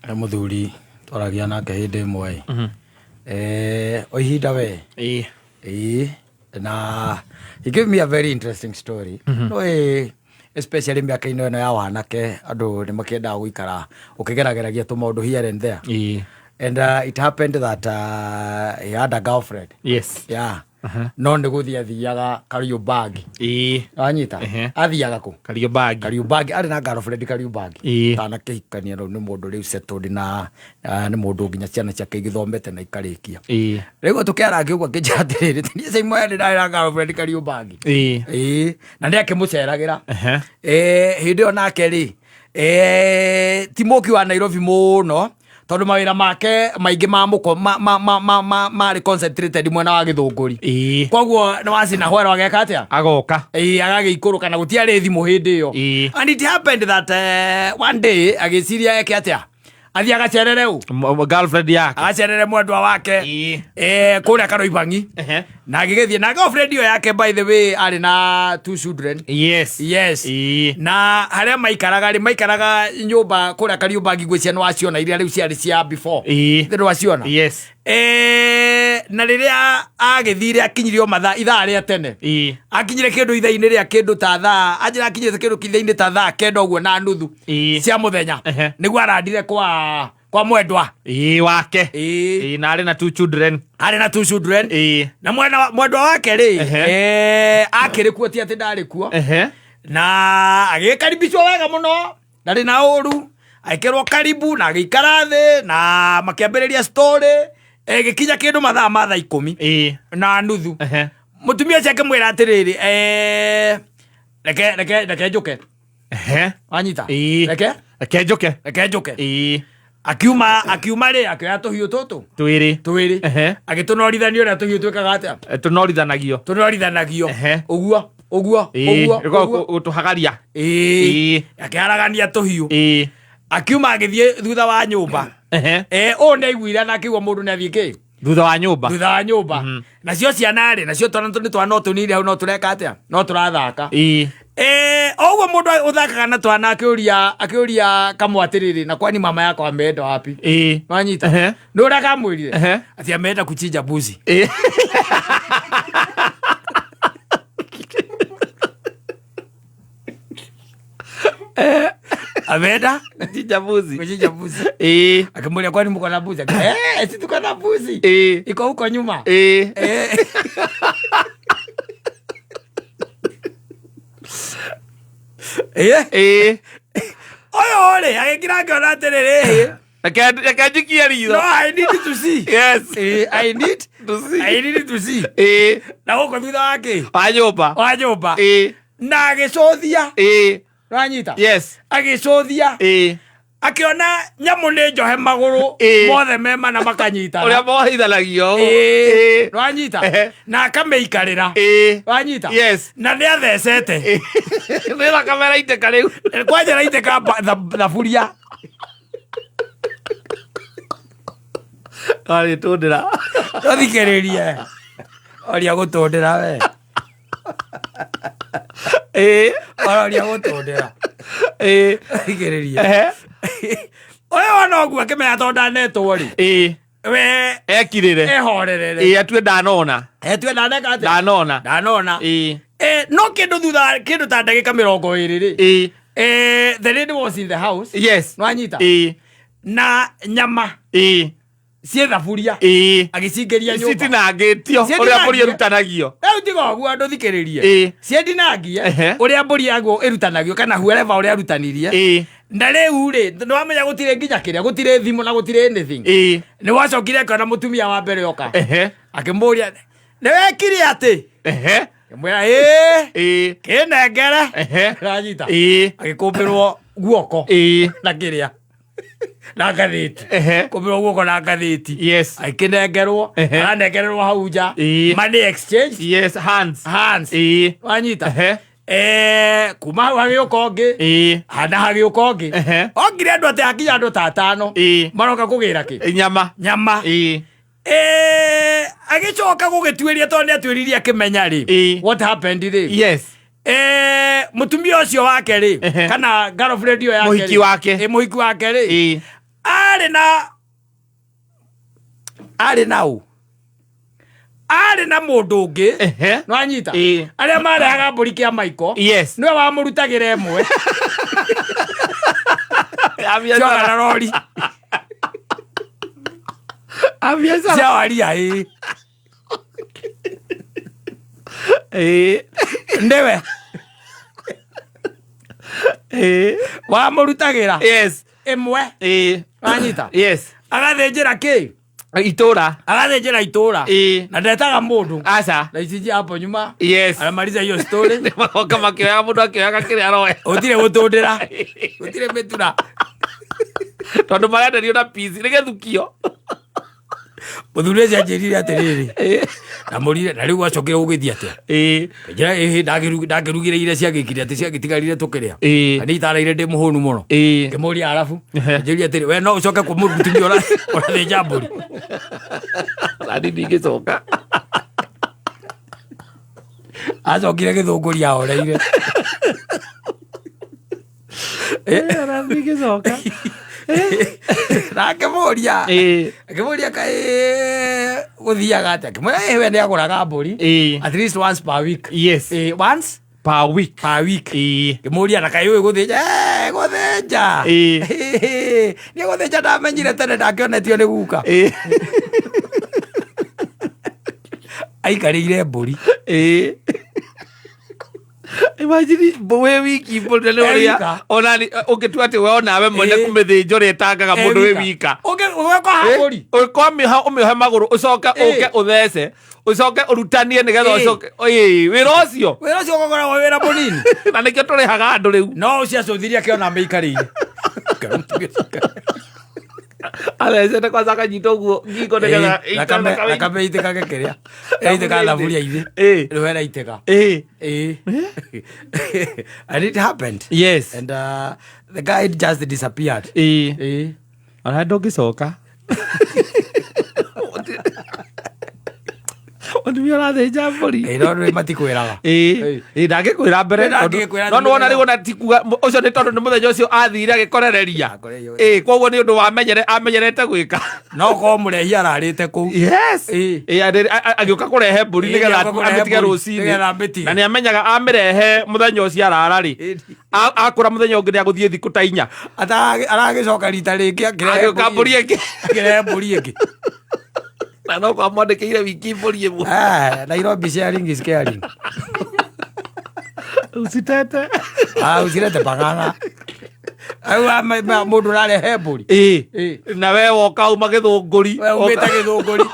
Muthuri twaragia nake hindi imwe oihinda we na he gave me a very interesting story. No especially miaka-inĩ ĩno ya wanake andũ nĩ makĩendaga gũikara ũkĩgerageragia tũmaũndũ here and there. And it happened that he had a girlfriend. Yes. Yeah. No nĩ gũthiĩ athiaga Kariũbangi. Wanyita athiaga kũ Kariũbangi arĩ na girlfriend Kariũbangi tanakĩhikania rĩu nĩ mũndũ rĩu settled na nĩ mũndũ nginya ciana ciake igĩthomete na ikarĩkia. Rĩu tũkĩarangia ũguo akĩnjĩra atĩrĩrĩ niĩ caimo nĩ ndarĩ na girlfriend Kariũbangi na nĩ akĩmũceragĩra hĩndĩ ĩyo nake rĩ ti mũki wa Nairobi mũno tondu mawira make maingi marĩ concentrated mwena wa Gĩthũngũri. Koguo nĩ wacina hwero ageka atia agoka agagĩikũrũka na gũtiarĩ thimũ hĩndĩ ĩyo. And it happened that one day agĩciria eke atia athi agacerere girlfriend yake agacerere mwendwa wake kũrĩa Karoibangi na agĩgĩthiĩ na girlfriend ĩyo yake by the way arĩ na 2 children. Yes na harĩa maikaraga nyũmba kũrĩa Kariũbangi gwĩcia nĩ waciona iria rĩu ciarĩ cia before thĩinĩ waciona. Yes na rĩrĩa agĩthire akinyirio mathaa ithaa rĩa tene akinyire kĩndũ ithaa-inĩ rĩa kĩndũ ta thaa anjĩra akinyire kĩndũ ithaa-inĩ ta thaa 9:30 cia mũthenya nĩguo arandire kwa mwendwa wake na arĩ na 2 children na mwendwa wake rĩ akĩrĩ kuo ti atĩ ndarĩ kuo na agĩkaribicwo wega mũno ndarĩ na ũru agĩkĩrwo karibu na agĩikara thĩ na makĩambĩrĩria story gĩkinya kĩndũ mathaa ma 10:30 mũtumia ciake mwĩra atĩrĩrĩ reke njũke wanyita reke njũke akiuma rĩ akĩoya tũhiũ tũtũ twĩrĩ agĩtũnorithanio na tũhiũ twĩkaga atĩa tũnorithanagio ũguo gũtũhagaria akĩharagania tũhiũ akiuma agĩthiĩ thutha wa nyũmba ũũ nĩ aiguire na akĩigua mũndũ nĩ athiĩ kĩ thutha wa nyũmba nacio ciana rĩ nacio nĩ twana tũnini hau no tũreka atĩa no tũrathaka ũguo mũndũ ũthakaga na twana akĩũria kamwe atĩrĩrĩ na kwani mama yako ameenda wapi wanyita nĩ ũrĩa kamwĩrire atĩ ameenda kuchinja mbuzi. Ameenda kuchinja mbuzi akimwambia kwani mko na mbuzi si tuko na mbuzi iko huko nyuma oyo ole agĩkira ngĩona atĩrĩrĩ akanjikia ritho. No, I need to see. Yes. I need to see. Na gũkũ thutha wake wa nyũmba na agĩcũthia ranyita agĩcũthia akĩona nyamũ nĩ njohe magũrũ mothe mema na makanyita ũrĩa mohithanagio ranyita na akamĩikarĩra ranyita na nĩ athecete nĩ thakame raitĩka rĩu kwanja raitĩka thaburia arĩtũndĩra ũthikĩrĩrie oria gũtũndĩra we oria gũtũndĩra thikĩrĩrie ũyũ wona ũguo akĩmenya tondũ ndanetwo rĩ we ekirĩre ehorerere atue ndanona no kĩndũ ta ndagĩka 20 rĩ the lady was in the house nwanyita na nyama ciĩ thaburia agĩcingĩria nyũmba citinangĩtio ũrĩa mbũri ĩrutanagio rĩu tiga ũguo andũ thikĩrĩrie ciendinangie ũrĩa mbũri yaguo ĩrutanagio kana whoever ũrĩa arutanirie na rĩu rĩ nĩwamenya gũtirĩ nginya kĩrĩa gũtirĩ thimũ na gũtirĩ anything nĩ wacokire akĩona mũtumia wa mbere oka akĩmũria nĩ wekire atĩ mwĩra kĩnengere ranyita agĩkũmbĩrwo guoko na kĩrĩa na ngathĩti kũmbĩrwo guoko na ngathĩti agĩkĩnengerwo aranengererwo hau nja money exchange hands wanyita kuma hau hagĩũka ũngĩ hana hagĩũka ũngĩ ongire andũ atĩ hakinya andũ ta 5 maroka kũgĩra kĩ nyama agĩcoka gũgĩtuĩria tondũ nĩ atuĩririe akĩmenya rĩ what happened rĩ mũtumia ũcio wake rĩ kana girlfriend ĩyo yake mũhiki wake rĩ arĩ na mũndũ ũngĩ no anyita arĩa marehaga mbũri kĩa maiko nĩwe wamũrutagĩra ĩmwe cioga na rori cia waria ndiwe wamũrutagĩra ĩmwe anyita agathĩnjĩra kĩ agathĩnjĩra itũra na ndetaga mũndũ na icinji hapo nyuma anamaliza hiyo story magoka makĩoyaga mũndũ akĩoyaga kĩrĩa aroya gũtirĩ gũtũndĩra gũtirĩ mĩtura tondũ marenderio na piece nĩ gĩthukio Muthuri ũcio anjĩrire atĩrĩrĩ na mũrire na rĩu acokire gũgĩthiĩ atĩa njĩra ndangĩrugire iria ciagĩkire atĩ ciagĩtigarire tũkĩrĩa nĩ itaraire ndĩ mũhũnu mũno ngĩmũria arabu anjĩrire atĩrĩ we no ũcoke kwa mũtumia ũrathĩnja mbũri nani ndingĩcoka acokire gĩthũngũri ahoreire ndingĩcoka na akĩmũria kaĩ gũthiaga atĩa akĩmwĩra we nĩagũraga mbũri at least once per week once per week ngĩmũria na kaĩ ũĩ gũthĩnja gũthĩnja nĩ gũthĩnja ndamenyire tene ndakĩonetio nĩ guka aikarĩire mbũri imagine we wiki mbũri nĩ ũrĩa ona ũngĩtua atĩ we onawe mwene kũmĩthĩnja ũrĩa ĩtangaga mũndũ wĩ wika ũkwamĩha ũmĩohe magũrũ ũcoke ũke ũthece ucoke urutanie nigetha ucoke wira ucio ũgogoragwo wĩra mũnini na nĩkĩo tũrĩhaga andũ rĩu no ũciacũthirie akĩona mĩikarĩire alecete kwanza akanyita ũguo ngingo nigetha thakame itĩkage kĩrĩa ĩitĩka thaburia-inĩ rĩu ĩraitĩka and it happened and the guy just disappeared ona ndũngĩcoka Onimia ũrathĩnja mbũri no matikwĩraga ndangĩkwĩra mbere no nĩwona rĩu ona tikuga ũcio nĩ tondũ nĩ mũthenya ũcio athire agĩkorereria koguo nĩ ũndũ amenyerete gwĩka no korwo mũrehi ararĩte kũu agĩũka kũrehe mbũri nĩgetha amĩtige rũcinĩ na nĩ amenyaga amĩrehe mũthenya ũcio arara rĩ akũra mũthenya ũngĩ nĩ agũthiĩ thikũ ta 4 aragĩcoka rita rĩngĩ agĩũka mbũri ĩngĩ akĩrehe mbũri ĩngĩ na no kwa mwandĩkĩire wiki mbũri ĩmwe Nairobi sharing is caring usitete usirete pagana mũndũ ũrarehe mbũri na we woka uma gĩthũngũri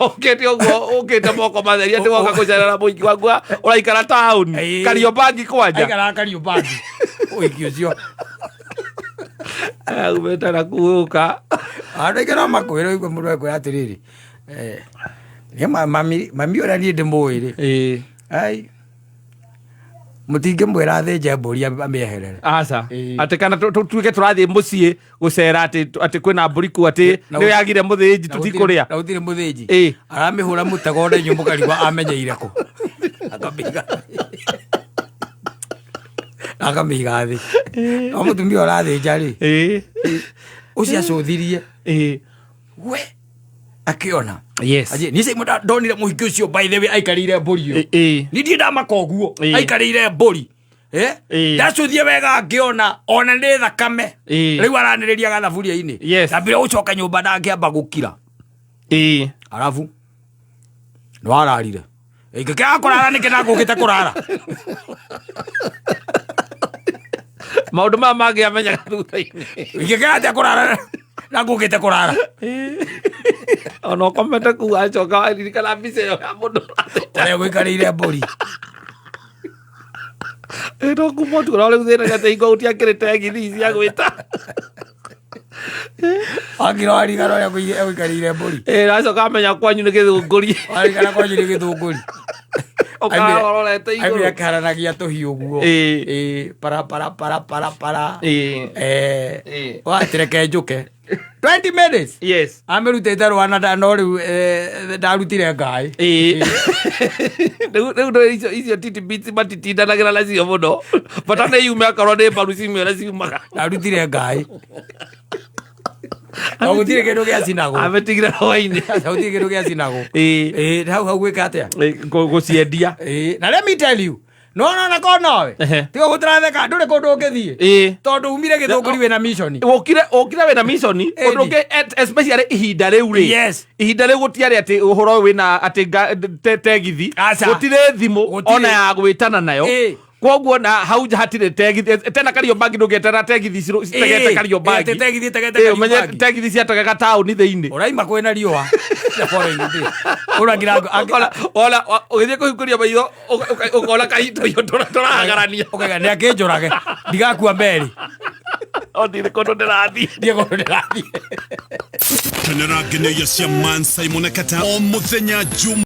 ũkĩte ũguo ũkĩte moko matheria atĩ woka gũcerera mũingĩ waku ũraikara taũni Kariobangi kwanja aikaraga Kariobangi ũiki ũcio umĩte na kuũka andũ aingĩ no makwĩra ũigua mũndũ ekwĩra atĩrĩrĩ mami ũrĩa niĩ ndĩmũĩ rĩ mũtingĩmwĩra athĩnje mbũri amĩeherere aca atĩ kana tuĩke tũrathiĩ mũciĩ gũcera atĩ kwĩna mbũri kuo atĩ nĩ yagire mũthĩnji tũtikũrĩa na gũtirĩ mũthĩnji aramĩhũra mũtego ndenyũ mũkarigwa amenyeire kũ akamĩiga thĩ no mũtumia ũrathĩnja rĩ ũcio acũthirie we akĩona niĩ ndonire mũhiki ũcio by the way aikarĩire mbũri ĩyo nĩ ndiĩ ndamaka ũguo aikarĩire mbũri ndacũthie wega ngĩona ona nĩ thakame rĩu aranĩrĩria gathaburia-inĩ tambire gũcoka nyũmba ndangĩamba gũkira arabu nĩ wararire ingĩkĩaga kũrara nĩkĩ ndangũkĩte kũrara maũndũ maya mangĩ amenyaga thutha-inĩ ingĩkĩaga atĩa kũrara ndangũkĩte kũrara ona ũkomete kuu acoka waririkana mbica ĩyo ya mũndũ ũrĩa gũikarĩire mbũri no kuma ũtukũra rĩu thĩna gatĩingo gũtiakĩrĩte ngithi cia gwĩta wakira warigana ũrĩa gũikarĩire mbũri nacoka amenya kwanyu nĩ gĩthũngũri warigana kwanyu nĩ gĩthũngũri ũkarorete igũrũ akĩharanagia tũhiũ ũguo para watireke njũke 20 minutes amĩrutĩte rwana no rĩu ndarutire ngaĩ rĩu icio titibiti matitindanagĩra nacio mũno bata nĩ yume akorwo nĩ mbaru cimwe ũrĩa ciumaga ndarutire ngaĩ gutire kindu gia cinago ametigira roini gutire kindu gia cinago hau gwika atia guciendia na let me tell you no na konowe tigo gutiratheka nduri kundu ungithie tondu umire githunguri wina mission ukire wina mission kundu especially ihinda riu ri ihinda riu gutiari ati uhoro wina ati tegithi gutire thimu ona ya gwitana nayo koguo na hau hatire tegithi tena Kariobangi ndugetera tegithi citegete Kariobangi tegithi tegete umenye tegithi ciatagaga tauni thiini uraima kwena riua ya foreign ndi uragira ola ugithie kuhikuria maitho ukola kaito yo turagarania ukaga ni akinjurage ndigakua mberi ndire kondo ndirathi tenera gene ya cia man Simon Kata o muthenya